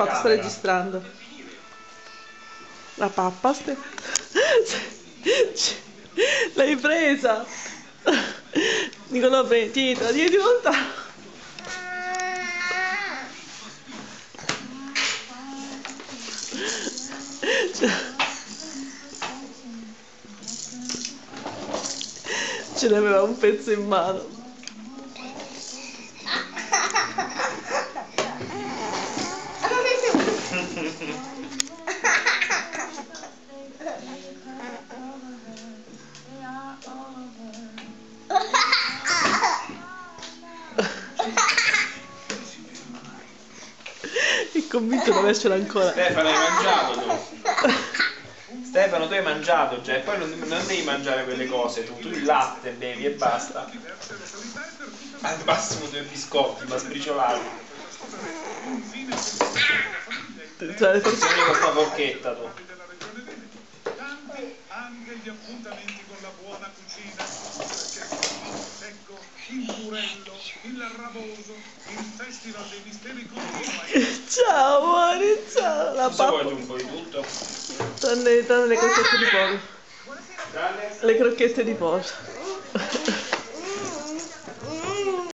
fatto? Sto registrando. La pappa, l'hai presa? Nicolò, tieni di lontano. Ce n'aveva un pezzo in mano. È convinto di avercela ancora. Stefano, hai mangiato tu? Stefano, tu hai mangiato già e poi non devi mangiare quelle cose tu il latte bevi e basta. Al massimo 2 biscotti, ma sbriciolati. Cioè, funzioni con sta forchetta tu. Anche gli appuntamenti con la buona cucina, ecco il purello, il raboso, il festival dei misteri continua. Ciao amore, ciao. La Cosa vuoi pappa. tu, un po' di tutto? Tranne le crocchette di pollo. Dale. Le crocchette di pollo.